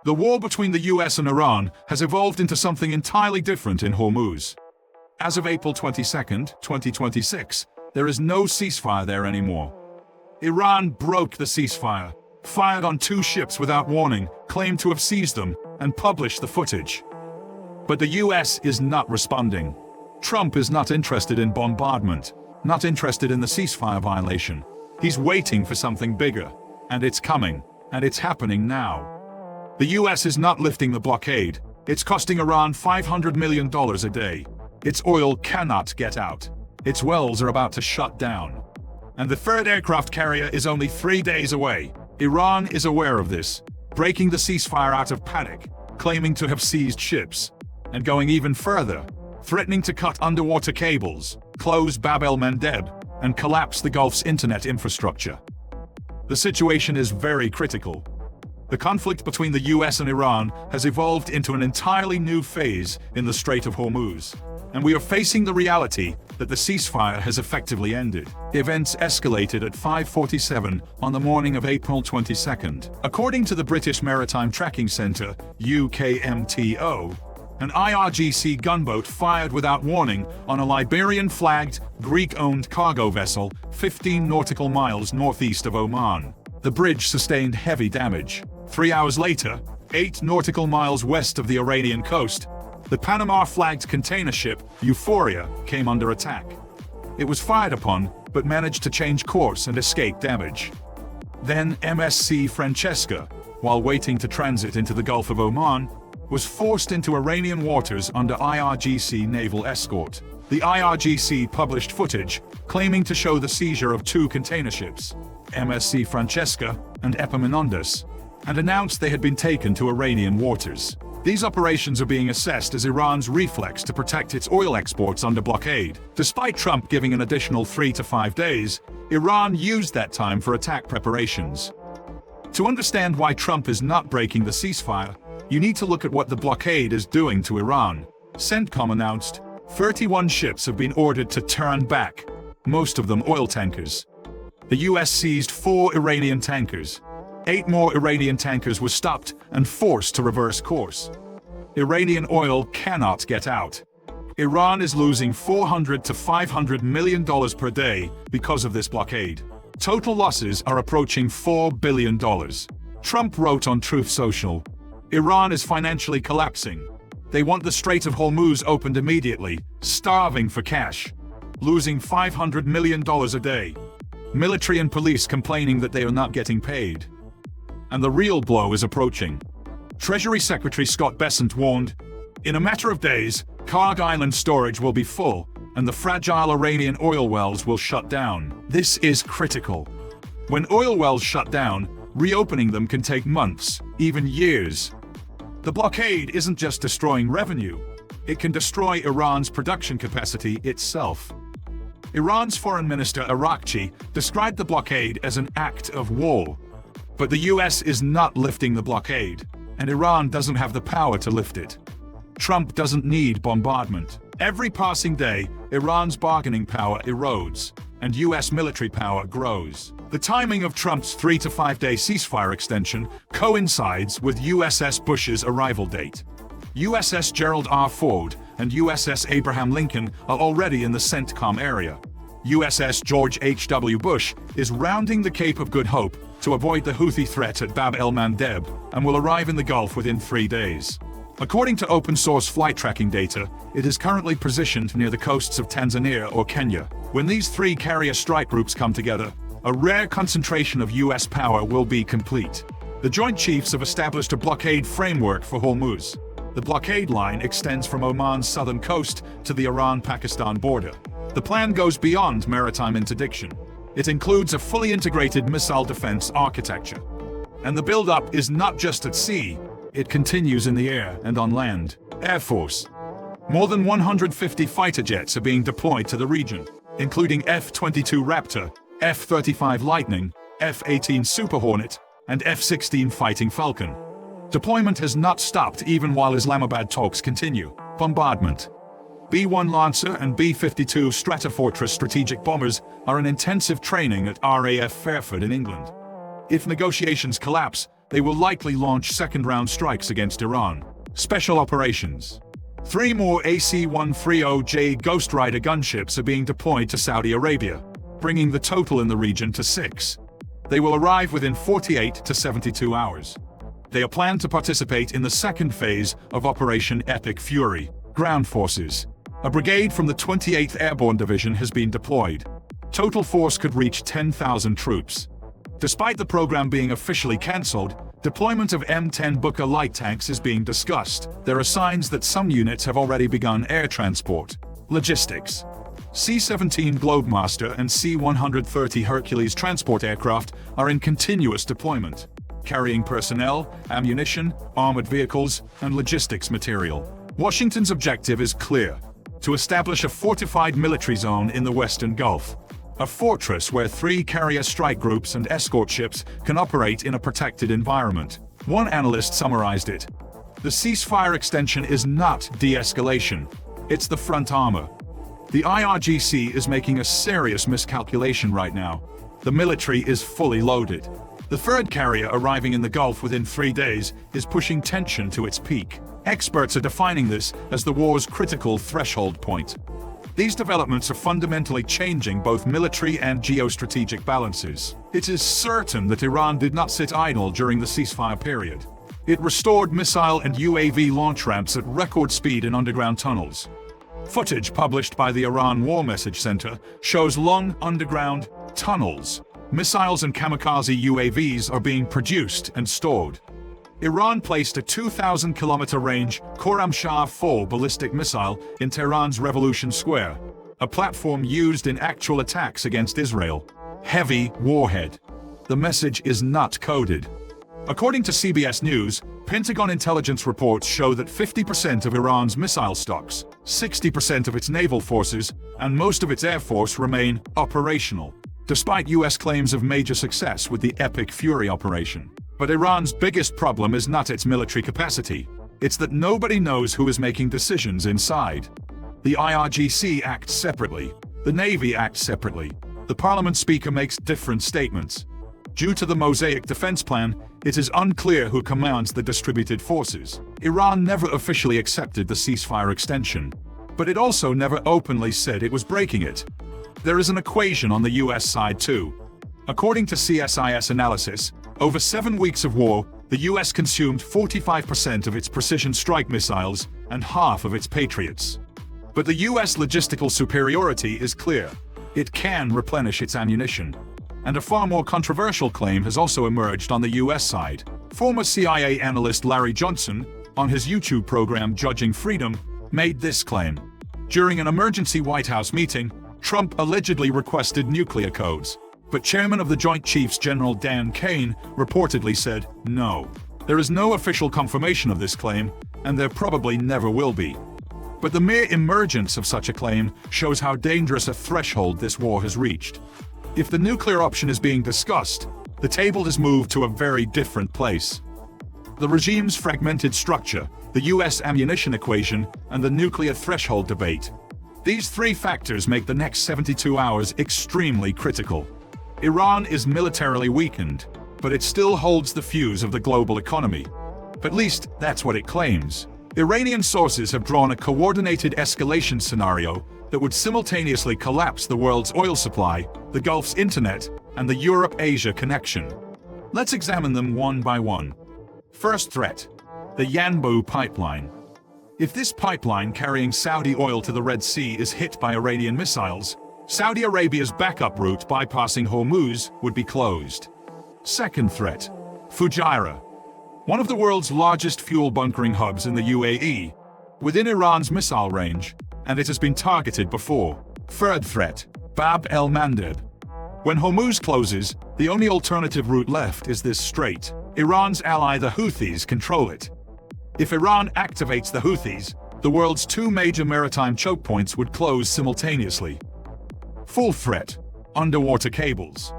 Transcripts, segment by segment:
The war between the US and Iran has evolved into something entirely different in Hormuz. As of April 22, 2026, there is no ceasefire there anymore. Iran broke the ceasefire, fired on 2 ships without warning, claimed to have seized them, and published the footage. But the US is not responding. Trump is not interested in bombardment, not interested in the ceasefire violation. He's waiting for something bigger, and it's coming, and it's happening now. The US is not lifting the blockade. It's costing Iran $500 million a day. Its oil cannot get out. Its wells are about to shut down. And the third aircraft carrier is only 3 days away. Iran is aware of this, breaking the ceasefire out of panic, claiming to have seized ships, and going even further, threatening to cut underwater cables, close Bab el-Mandeb, and collapse the Gulf's internet infrastructure. The situation is very critical. The conflict between the US and Iran has evolved into an entirely new phase in the Strait of Hormuz, and we are facing the reality that the ceasefire has effectively ended. Events escalated at 5:47 on the morning of April 22nd. According to the British Maritime Tracking Centre, UKMTO, an IRGC gunboat fired without warning on a Liberian-flagged, Greek-owned cargo vessel 15 nautical miles northeast of Oman. The bridge sustained heavy damage. 3 hours later, 8 nautical miles west of the Iranian coast, the Panama-flagged container ship Euphoria came under attack. It was fired upon, but managed to change course and escape damage. Then MSC Francesca, while waiting to transit into the Gulf of Oman, was forced into Iranian waters under IRGC naval escort. The IRGC published footage claiming to show the seizure of 2 container ships, MSC Francesca and Epaminondas, and announced they had been taken to Iranian waters. These operations are being assessed as Iran's reflex to protect its oil exports under blockade. Despite Trump giving an additional 3 to 5 days, Iran used that time for attack preparations. To understand why Trump is not breaking the ceasefire, you need to look at what the blockade is doing to Iran. CENTCOM announced 31 ships have been ordered to turn back, most of them oil tankers. The US seized 4 Iranian tankers. 8 more Iranian tankers were stopped and forced to reverse course. Iranian oil cannot get out. Iran is losing $400 to $500 million per day because of this blockade. Total losses are approaching $4 billion. Trump wrote on Truth Social, "Iran is financially collapsing. They want the Strait of Hormuz opened immediately, starving for cash, losing $500 million a day. Military and police complaining that they are not getting paid. And the real blow is approaching." Treasury Secretary Scott Bessent warned, "In a matter of days, Karg Island storage will be full, and the fragile Iranian oil wells will shut down. This is critical. When oil wells shut down, reopening them can take months, even years. The blockade isn't just destroying revenue, it can destroy Iran's production capacity itself." Iran's Foreign Minister Arakchi described the blockade as an act of war. But the US is not lifting the blockade, and Iran doesn't have the power to lift it. Trump doesn't need bombardment. Every passing day, Iran's bargaining power erodes, and US military power grows. The timing of Trump's 3 to 5 day ceasefire extension coincides with USS Bush's arrival date. USS Gerald R. Ford and USS Abraham Lincoln are already in the CENTCOM area. USS George H.W. Bush is rounding the Cape of Good Hope to avoid the Houthi threat at Bab el-Mandeb and will arrive in the Gulf within 3 days. According to open-source flight tracking data, it is currently positioned near the coasts of Tanzania or Kenya. When these 3 carrier strike groups come together, a rare concentration of US power will be complete. The Joint Chiefs have established a blockade framework for Hormuz. The blockade line extends from Oman's southern coast to the Iran-Pakistan border. The plan goes beyond maritime interdiction. It includes a fully integrated missile defense architecture. And the build-up is not just at sea, it continues in the air and on land. Air Force. More than 150 fighter jets are being deployed to the region, including F-22 Raptor, F-35 Lightning, F-18 Super Hornet, and F-16 Fighting Falcon. Deployment has not stopped even while Islamabad talks continue. Bombardment. B-1 Lancer and B-52 Stratofortress strategic bombers are in intensive training at RAF Fairford in England. If negotiations collapse, they will likely launch second-round strikes against Iran. Special operations. 3 more AC-130J Ghostриder gunships are being deployed to Saudi Arabia, bringing the total in the region to 6. They will arrive within 48 to 72 hours. They are planned to participate in the second phase of Operation Epic Fury, ground forces. A brigade from the 28th Airborne Division has been deployed. Total force could reach 10,000 troops. Despite the program being officially cancelled, deployment of M10 Booker light tanks is being discussed. There are signs that some units have already begun air transport. Logistics. C-17 Globemaster and C-130 Hercules transport aircraft are in continuous deployment, carrying personnel, ammunition, armored vehicles, and logistics material. Washington's objective is clear: to establish a fortified military zone in the Persian Gulf. A fortress where 3 carrier strike groups and escort ships can operate in a protected environment. One analyst summarized it: the ceasefire extension is not de-escalation, it's the front armor. The IRGC is making a serious miscalculation right now. The military is fully loaded. The third carrier arriving in the Gulf within 3 days is pushing tension to its peak. Experts are defining this as the war's critical threshold point. These developments are fundamentally changing both military and geostrategic balances. It is certain that Iran did not sit idle during the ceasefire period. It restored missile and UAV launch ramps at record speed in underground tunnels. Footage published by the Iran War Message Center shows long underground tunnels. Missiles and kamikaze UAVs are being produced and stored. Iran placed a 2,000-kilometer range Khorramshahr-4 ballistic missile in Tehran's Revolution Square, a platform used in actual attacks against Israel. Heavy warhead. The message is not coded. According to CBS News, Pentagon intelligence reports show that 50% of Iran's missile stocks, 60% of its naval forces, and most of its air force remain operational, despite US claims of major success with the Epic Fury operation. But Iran's biggest problem is not its military capacity. It's that nobody knows who is making decisions inside. The IRGC acts separately. The Navy acts separately. The Parliament Speaker makes different statements. Due to the Mosaic defense plan, it is unclear who commands the distributed forces. Iran never officially accepted the ceasefire extension, but it also never openly said it was breaking it. There is an equation on the US side too. According to CSIS analysis, over 7 weeks of war, the US consumed 45% of its precision strike missiles and half of its Patriots. But the US logistical superiority is clear. It can replenish its ammunition. And a far more controversial claim has also emerged on the US side. Former CIA analyst Larry Johnson, on his YouTube program Judging Freedom, made this claim. During an emergency White House meeting, Trump allegedly requested nuclear codes. But Chairman of the Joint Chiefs General Dan Kane reportedly said no. There is no official confirmation of this claim, and there probably never will be. But the mere emergence of such a claim shows how dangerous a threshold this war has reached. If the nuclear option is being discussed, the table has moved to a very different place. The regime's fragmented structure, the US ammunition equation, and the nuclear threshold debate. These 3 factors make the next 72 hours extremely critical. Iran is militarily weakened, but it still holds the fuse of the global economy. At least, that's what it claims. Iranian sources have drawn a coordinated escalation scenario that would simultaneously collapse the world's oil supply, the Gulf's internet, and the Europe-Asia connection. Let's examine them one by one. First threat: the Yanbu pipeline. If this pipeline carrying Saudi oil to the Red Sea is hit by Iranian missiles, Saudi Arabia's backup route bypassing Hormuz would be closed. Second threat: Fujairah, one of the world's largest fuel bunkering hubs in the UAE, within Iran's missile range, and it has been targeted before. Third threat: Bab el-Mandeb. When Hormuz closes, the only alternative route left is this strait. Iran's ally the Houthis control it. If Iran activates the Houthis, the world's 2 major maritime choke points would close simultaneously. Fourth threat: underwater cables.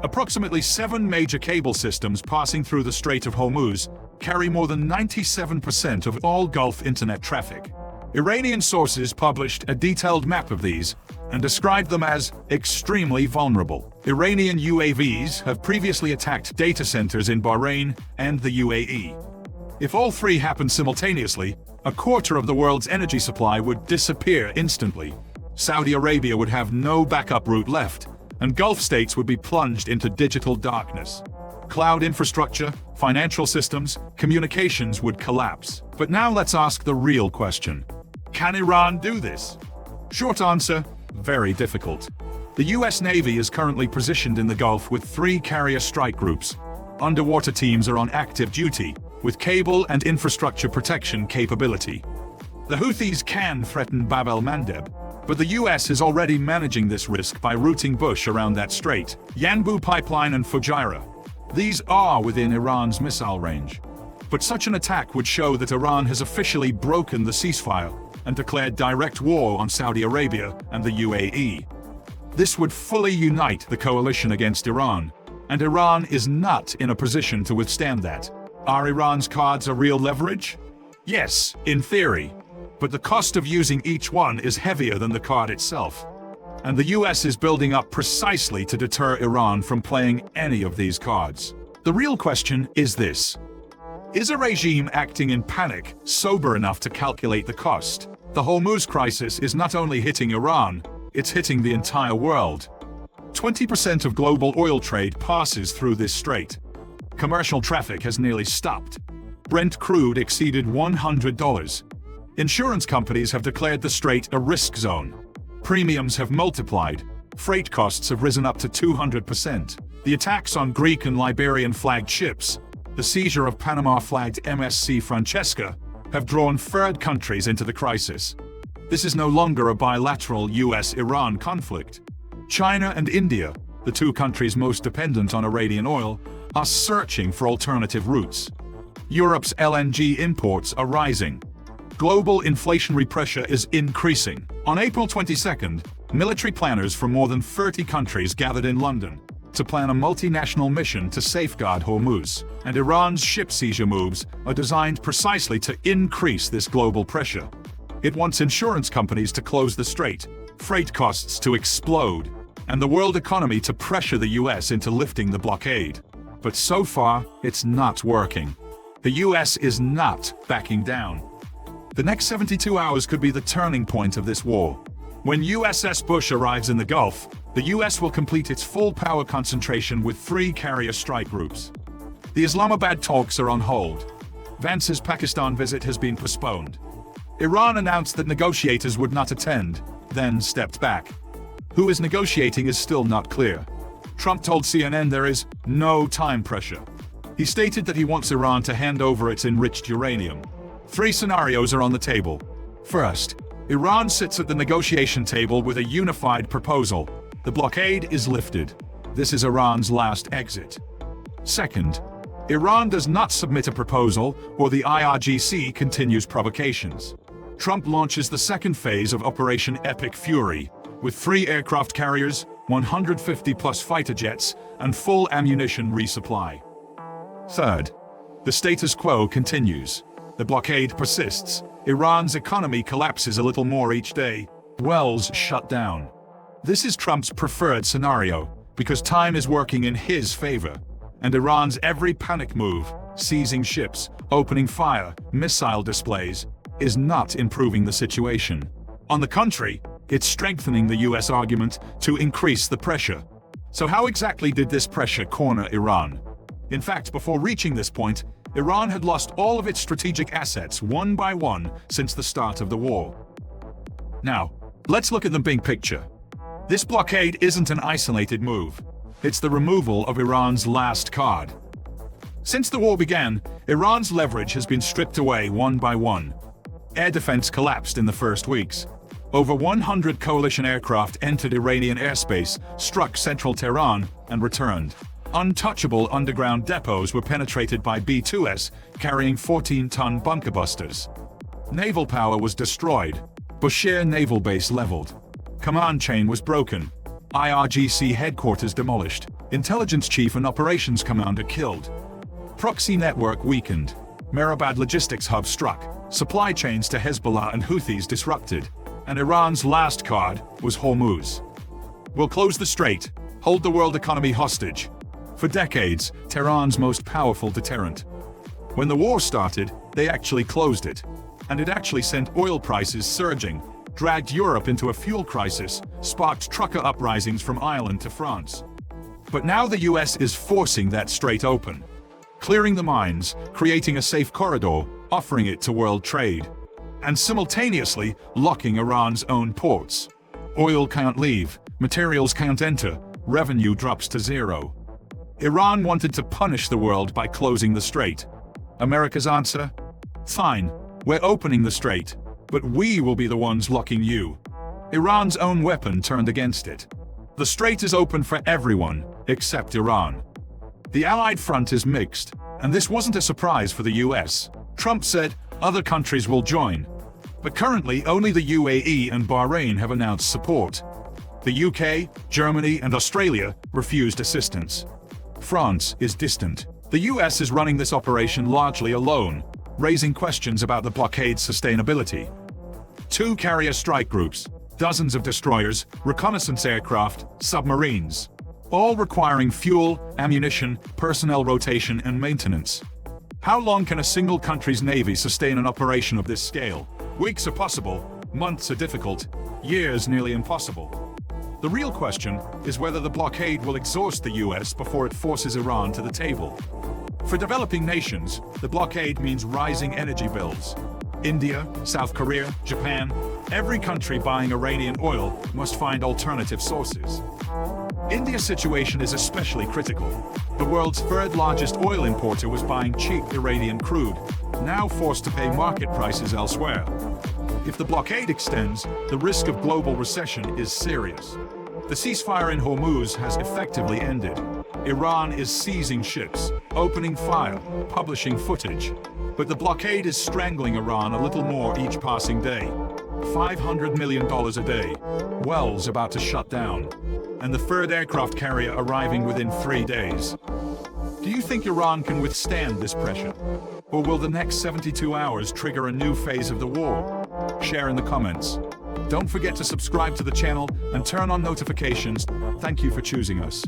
Approximately 7 major cable systems passing through the Strait of Hormuz carry more than 97% of all Gulf internet traffic. Iranian sources published a detailed map of these, and described them as extremely vulnerable. Iranian UAVs have previously attacked data centers in Bahrain and the UAE. If all three happen simultaneously, a quarter of the world's energy supply would disappear instantly. Saudi Arabia would have no backup route left, and Gulf states would be plunged into digital darkness. Cloud infrastructure, financial systems, communications would collapse. But now let's ask the real question. Can Iran do this? Short answer, very difficult. The US Navy is currently positioned in the Gulf with 3 carrier strike groups. Underwater teams are on active duty, with cable and infrastructure protection capability. The Houthis can threaten Bab el-Mandeb, but the US is already managing this risk by routing Bush around that strait. Yanbu Pipeline and Fujairah. These are within Iran's missile range. But such an attack would show that Iran has officially broken the ceasefire and declared direct war on Saudi Arabia and the UAE. This would fully unite the coalition against Iran, and Iran is not in a position to withstand that. Are Iran's cards a real leverage? Yes, in theory, but the cost of using each one is heavier than the card itself. And the US is building up precisely to deter Iran from playing any of these cards. The real question is this: is a regime acting in panic sober enough to calculate the cost? The Hormuz crisis is not only hitting Iran, it's hitting the entire world. 20% of global oil trade passes through this strait. Commercial traffic has nearly stopped. Brent crude exceeded $100. Insurance companies have declared the strait a risk zone. Premiums have multiplied. Freight costs have risen up to 200%. The attacks on Greek and Liberian-flagged ships, the seizure of Panama-flagged MSC Francesca, have drawn third countries into the crisis. This is no longer a bilateral US-Iran conflict. China and India, the 2 countries most dependent on Iranian oil, are searching for alternative routes. Europe's LNG imports are rising. Global inflationary pressure is increasing. On April 22nd, military planners from more than 30 countries gathered in London to plan a multinational mission to safeguard Hormuz, and Iran's ship seizure moves are designed precisely to increase this global pressure. It wants insurance companies to close the strait, freight costs to explode, and the world economy to pressure the US into lifting the blockade. But so far, it's not working. The US is not backing down. The next 72 hours could be the turning point of this war. When USS Bush arrives in the Gulf, the US will complete its full power concentration with 3 carrier strike groups. The Islamabad talks are on hold. Vance's Pakistan visit has been postponed. Iran announced that negotiators would not attend, then stepped back. Who is negotiating is still not clear. Trump told CNN there is no time pressure. He stated that he wants Iran to hand over its enriched uranium. 3 scenarios are on the table. First, Iran sits at the negotiation table with a unified proposal. The blockade is lifted. This is Iran's last exit. Second, Iran does not submit a proposal, or the IRGC continues provocations. Trump launches the second phase of Operation Epic Fury, with 3 aircraft carriers, 150+ fighter jets, and full ammunition resupply. Third, the status quo continues. The blockade persists. Iran's economy collapses a little more each day. Wells shut down. This is Trump's preferred scenario, because time is working in his favor. And Iran's every panic move, seizing ships, opening fire, missile displays, is not improving the situation. On the contrary, it's strengthening the US argument to increase the pressure. So how exactly did this pressure corner Iran? In fact, before reaching this point, Iran had lost all of its strategic assets one by one since the start of the war. Now, let's look at the big picture. This blockade isn't an isolated move. It's the removal of Iran's last card. Since the war began, Iran's leverage has been stripped away one by one. Air defense collapsed in the first weeks. Over 100 coalition aircraft entered Iranian airspace, struck central Tehran, and returned. Untouchable underground depots were penetrated by B-2s carrying 14-ton bunker busters. Naval power was destroyed. Bushehr naval base leveled. Command chain was broken. IRGC headquarters demolished. Intelligence chief and operations commander killed. Proxy network weakened. Mehrabad logistics hub struck. Supply chains to Hezbollah and Houthis disrupted. and Iran's last card was Hormuz. We'll close the strait, hold the world economy hostage. For decades, Tehran's most powerful deterrent. When the war started, they actually closed it. And it actually sent oil prices surging, dragged Europe into a fuel crisis, sparked trucker uprisings from Ireland to France. But now the US is forcing that strait open, clearing the mines, creating a safe corridor, offering it to world trade, and simultaneously locking Iran's own ports. Oil can't leave, materials can't enter, revenue drops to zero. Iran wanted to punish the world by closing the strait. America's answer? Fine, we're opening the strait, but we will be the ones locking you. Iran's own weapon turned against it. The strait is open for everyone, except Iran. The Allied front is mixed, and this wasn't a surprise for the US. Trump said other countries will join. But currently, only the UAE and Bahrain have announced support. The UK, Germany, and Australia refused assistance. France is distant. The US is running this operation largely alone, raising questions about the blockade's sustainability. 2 carrier strike groups, dozens of destroyers, reconnaissance aircraft, submarines, all requiring fuel, ammunition, personnel rotation, and maintenance. How long can a single country's navy sustain an operation of this scale? Weeks are possible, months are difficult, years nearly impossible. The real question is whether the blockade will exhaust the US before it forces Iran to the table. For developing nations, the blockade means rising energy bills. India, South Korea, Japan, every country buying Iranian oil must find alternative sources. India's situation is especially critical. The world's 3rd largest oil importer was buying cheap Iranian crude, now forced to pay market prices elsewhere. If the blockade extends, the risk of global recession is serious. The ceasefire in Hormuz has effectively ended. Iran is seizing ships, opening fire, publishing footage. But the blockade is strangling Iran a little more each passing day. $500 million a day. Wells about to shut down. And the 3rd aircraft carrier arriving within 3 days. Do you think Iran can withstand this pressure? Or will the next 72 hours trigger a new phase of the war? Share in the comments. Don't forget to subscribe to the channel and turn on notifications. Thank you for choosing us.